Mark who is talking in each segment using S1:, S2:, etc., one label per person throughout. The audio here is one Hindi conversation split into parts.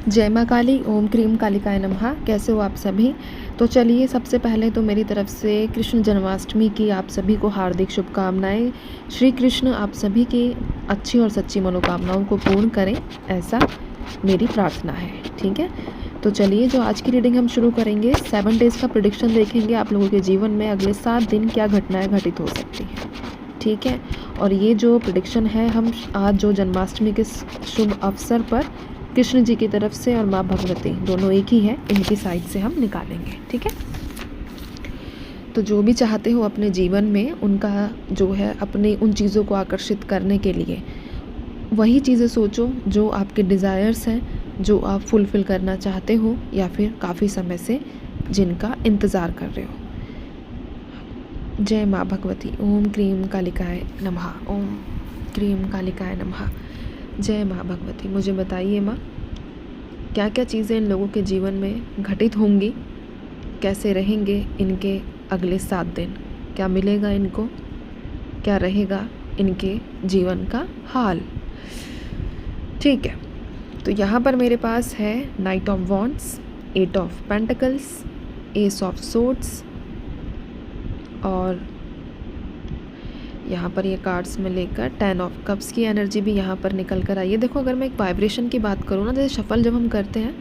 S1: जय माँ काली, ओम क्रीम कालिकाय नमः। कैसे हो आप सभी? तो चलिए, सबसे पहले तो मेरी तरफ से कृष्ण जन्माष्टमी की आप सभी को हार्दिक शुभकामनाएं। श्री कृष्ण आप सभी की अच्छी और सच्ची मनोकामनाओं को पूर्ण करें, ऐसा मेरी प्रार्थना है। ठीक है, तो चलिए, जो आज की रीडिंग हम शुरू करेंगे, 7 डेज़ का प्रेडिक्शन देखेंगे आप लोगों के जीवन में अगले 7 दिन क्या घटनाएं घटित हो सकती हैं। ठीक है, और ये जो प्रेडिक्शन है हम आज जो जन्माष्टमी के शुभ अवसर पर कृष्ण जी की तरफ से और माँ भगवती दोनों एक ही है, इनकी साइड से हम निकालेंगे। ठीक है, तो जो भी चाहते हो अपने जीवन में उनका जो है अपनी उन चीज़ों को आकर्षित करने के लिए वही चीज़ें सोचो जो आपके डिज़ायर्स हैं, जो आप फुलफ़िल करना चाहते हो या फिर काफ़ी समय से जिनका इंतज़ार कर रहे हो। जय माँ भगवती। ओम क्रीम कालिकाय नमः। ओम क्रीम कालिकाय नमः। जय माँ भगवती। मुझे बताइए माँ, क्या क्या चीज़ें इन लोगों के जीवन में घटित होंगी, कैसे रहेंगे इनके अगले 7 दिन, क्या मिलेगा इनको, क्या रहेगा इनके जीवन का हाल। ठीक है, तो यहाँ पर मेरे पास है night of wands, 8 of pentacles, S of swords, और यहाँ पर ये कार्ड्स में लेकर 10 ऑफ कप्स की एनर्जी भी यहाँ पर निकल कर आई है। देखो, अगर मैं एक वाइब्रेशन की बात करूँ ना, जैसे शफल जब हम करते हैं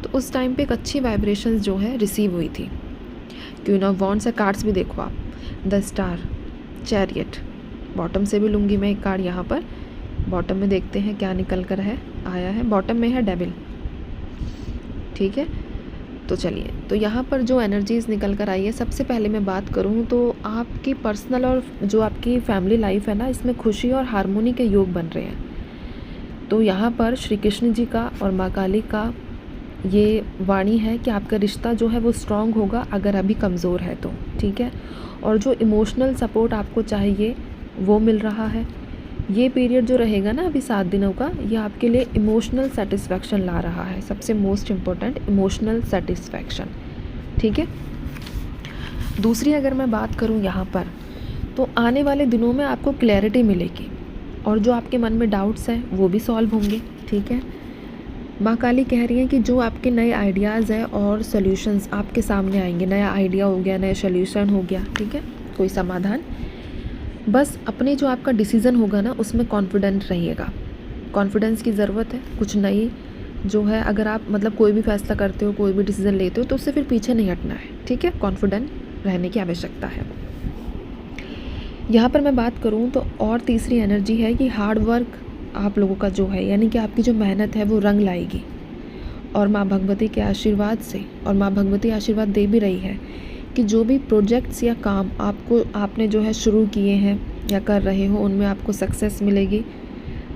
S1: तो उस टाइम पे एक अच्छी वाइब्रेशंस जो है रिसीव हुई थी। क्वीन ऑफ वॉन्ड्स से कार्ड्स भी देखो आप, द स्टार, चैरियट, बॉटम से भी लूँगी मैं एक कार्ड यहाँ पर। बॉटम में देखते हैं क्या निकल कर है आया है। बॉटम में है डेविल। ठीक है, तो चलिए, तो यहाँ पर जो एनर्जीज़ निकल कर आई है, सबसे पहले मैं बात करूँ तो आपकी पर्सनल और जो आपकी फैमिली लाइफ है ना, इसमें खुशी और हारमोनी के योग बन रहे हैं। तो यहाँ पर श्री कृष्ण जी का और माँ काली का ये वाणी है कि आपका रिश्ता जो है वो स्ट्रांग होगा अगर अभी कमज़ोर है तो। ठीक है, और जो इमोशनल सपोर्ट आपको चाहिए वो मिल रहा है। ये पीरियड जो रहेगा ना अभी 7 दिनों का, ये आपके लिए इमोशनल सेटिस्फैक्शन ला रहा है। सबसे मोस्ट इम्पोर्टेंट, इमोशनल सेटिस्फैक्शन। ठीक है, दूसरी अगर मैं बात करूँ यहाँ पर, तो आने वाले दिनों में आपको क्लैरिटी मिलेगी और जो आपके मन में डाउट्स हैं वो भी सॉल्व होंगे। ठीक है, माँ काली कह रही हैं कि जो आपके नए आइडियाज़ हैं और सॉल्यूशंस आपके सामने आएंगे। नया आइडिया हो गया, नया सॉल्यूशन हो गया। ठीक है, कोई समाधान, बस अपने जो आपका डिसीज़न होगा ना उसमें कॉन्फिडेंट रहिएगा। कॉन्फिडेंस की ज़रूरत है। कुछ नई जो है, अगर आप मतलब कोई भी फैसला करते हो, कोई भी डिसीज़न लेते हो तो उससे फिर पीछे नहीं हटना है। ठीक है, कॉन्फिडेंट रहने की आवश्यकता है। यहाँ पर मैं बात करूँ तो और तीसरी एनर्जी है कि हार्ड वर्क आप लोगों का जो है, यानी कि आपकी जो मेहनत है वो रंग लाएगी। और माँ भगवती के आशीर्वाद से, और माँ भगवती आशीर्वाद दे भी रही है कि जो भी प्रोजेक्ट्स या काम आपने जो है शुरू किए हैं या कर रहे हो, उनमें आपको सक्सेस मिलेगी।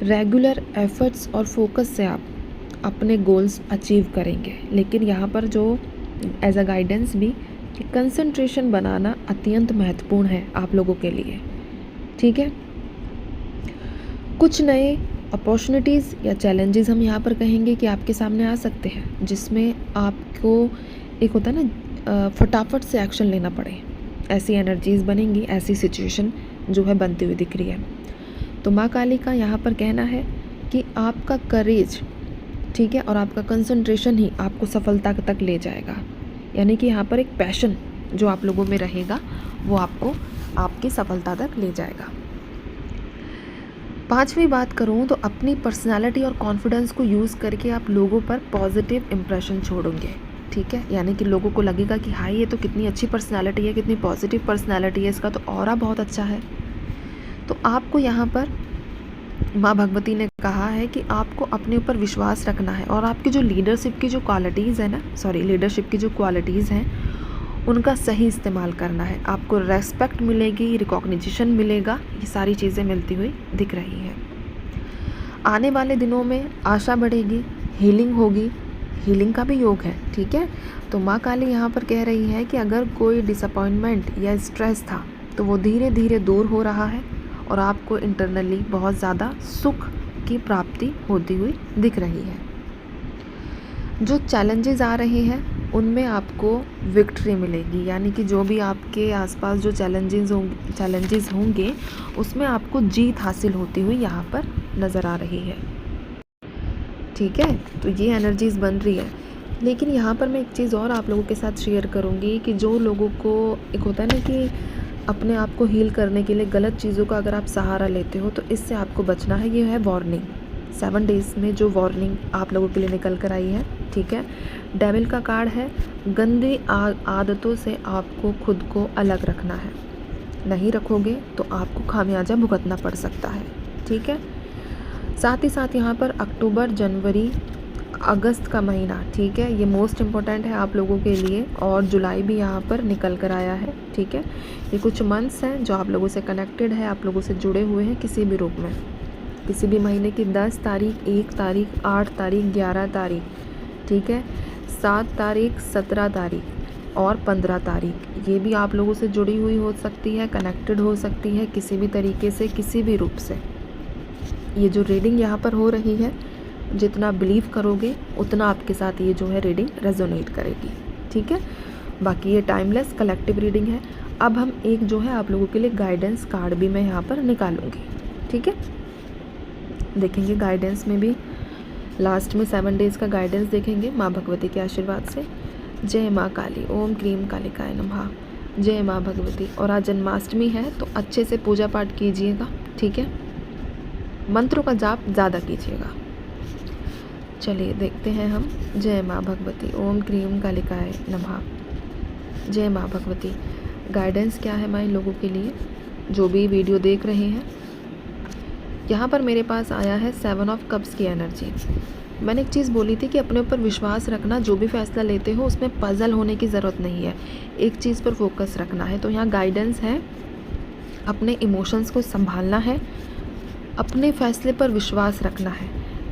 S1: रेगुलर एफर्ट्स और फोकस से आप अपने गोल्स अचीव करेंगे। लेकिन यहाँ पर जो एज अ गाइडेंस भी कि कंसंट्रेशन बनाना अत्यंत महत्वपूर्ण है आप लोगों के लिए। ठीक है, कुछ नए अपॉर्चुनिटीज़ या चैलेंजेस हम यहाँ पर कहेंगे कि आपके सामने आ सकते हैं, जिसमें आपको एक होता है ना फटाफट से एक्शन लेना पड़े। ऐसी एनर्जीज़ बनेंगी, ऐसी सिचुएशन जो है बनती हुई दिख रही है। तो माँ काली का यहाँ पर कहना है कि आपका करेज, ठीक है, और आपका कंसंट्रेशन ही आपको सफलता तक ले जाएगा। यानी कि यहाँ पर एक पैशन जो आप लोगों में रहेगा वो आपको आपकी सफलता तक ले जाएगा। पांचवी बात करूँ तो अपनी पर्सनालिटी और कॉन्फिडेंस को यूज़ करके आप लोगों पर पॉजिटिव इम्प्रेशन छोड़ोगे। ठीक है, यानी कि लोगों को लगेगा कि हाँ, ये तो कितनी अच्छी पर्सनालिटी है, कितनी पॉजिटिव पर्सनालिटी है, इसका तो ऑरा बहुत अच्छा है। तो आपको यहाँ पर माँ भगवती ने कहा है कि आपको अपने ऊपर विश्वास रखना है और आपकी जो लीडरशिप की जो क्वालिटीज़ है ना, लीडरशिप की जो क्वालिटीज़ हैं उनका सही इस्तेमाल करना है। आपको रेस्पेक्ट मिलेगी, रिकॉग्निशन मिलेगा, ये सारी चीज़ें मिलती हुई दिख रही हैं। आने वाले दिनों में आशा बढ़ेगी, हीलिंग होगी, हीलिंग का भी योग है। ठीक है, तो माँ काली यहाँ पर कह रही है कि अगर कोई डिसअपॉइंटमेंट या स्ट्रेस था तो वो धीरे धीरे दूर हो रहा है और आपको इंटरनली बहुत ज़्यादा सुख की प्राप्ति होती हुई दिख रही है। जो चैलेंजेस आ रहे हैं उनमें आपको विक्ट्री मिलेगी, यानी कि जो भी आपके आसपास जो चैलेंजेस होंगे उसमें आपको जीत हासिल होती हुई यहाँ पर नज़र आ रही है। ठीक है, तो ये एनर्जीज़ बन रही है। लेकिन यहाँ पर मैं एक चीज़ और आप लोगों के साथ शेयर करूँगी कि जो लोगों को एक होता है ना कि अपने आप को हील करने के लिए गलत चीज़ों का अगर आप सहारा लेते हो तो इससे आपको बचना है। ये है वार्निंग, 7 डेज़ में जो वार्निंग आप लोगों के लिए निकल कर आई है, ठीक है। डेविल का कार्ड है, गंदी आदतों से आपको खुद को अलग रखना है, नहीं रखोगे तो आपको खामियाजा भुगतना पड़ सकता है, ठीक है। साथ ही साथ यहाँ पर अक्टूबर, जनवरी, अगस्त का महीना, ठीक है, ये मोस्ट इम्पॉर्टेंट है आप लोगों के लिए। और जुलाई भी यहाँ पर निकल कर आया है, ठीक है। ये कुछ मंथ्स हैं जो आप लोगों से कनेक्टेड है, आप लोगों से जुड़े हुए हैं किसी भी रूप में। किसी भी महीने की 10 तारीख, 1 तारीख, 8 तारीख, 11 तारीख, ठीक है, 7 तारीख, 17 तारीख और 15 तारीख, ये भी आप लोगों से जुड़ी हुई हो सकती है, कनेक्टेड हो सकती है किसी भी तरीके से, किसी भी रूप से। ये जो रीडिंग यहाँ पर हो रही है, जितना बिलीव करोगे उतना आपके साथ ये जो है रीडिंग रेजोनेट करेगी, ठीक है। बाकी ये टाइमलेस कलेक्टिव रीडिंग है। अब हम एक जो है आप लोगों के लिए गाइडेंस कार्ड भी मैं यहाँ पर निकालूंगी, ठीक है। देखेंगे गाइडेंस में भी, लास्ट में 7 डेज़ का गाइडेंस देखेंगे माँ भगवती के आशीर्वाद से। जय माँ काली, ओम क्रीम कालिकाय नमः, जय माँ भगवती। और आज जन्माष्टमी है तो अच्छे से पूजा पाठ कीजिएगा, ठीक है। मंत्रों का जाप ज़्यादा कीजिएगा। चलिए देखते हैं हम। जय माँ भगवती, ओम क्रीम कालिकाय नमः, जय माँ भगवती। गाइडेंस क्या है माँ लोगों के लिए जो भी वीडियो देख रहे हैं। यहाँ पर मेरे पास आया है 7 ऑफ कप्स की एनर्जी। मैंने एक चीज़ बोली थी कि अपने ऊपर विश्वास रखना, जो भी फैसला लेते हो उसमें पजल होने की ज़रूरत नहीं है, एक चीज़ पर फोकस रखना है। तो यहाँ गाइडेंस है, अपने इमोशंस को संभालना है, अपने फैसले पर विश्वास रखना है,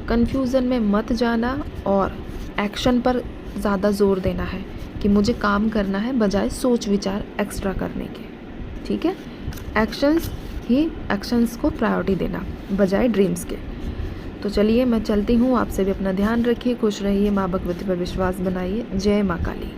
S1: कन्फ्यूज़न में मत जाना और एक्शन पर ज़्यादा जोर देना है कि मुझे काम करना है बजाय सोच विचार एक्स्ट्रा करने के, ठीक है। एक्शंस को प्रायोरिटी देना बजाय ड्रीम्स के। तो चलिए मैं चलती हूँ, आपसे भी अपना ध्यान रखिए, खुश रहिए, माँ भगवती पर विश्वास बनाइए। जय माँ काली।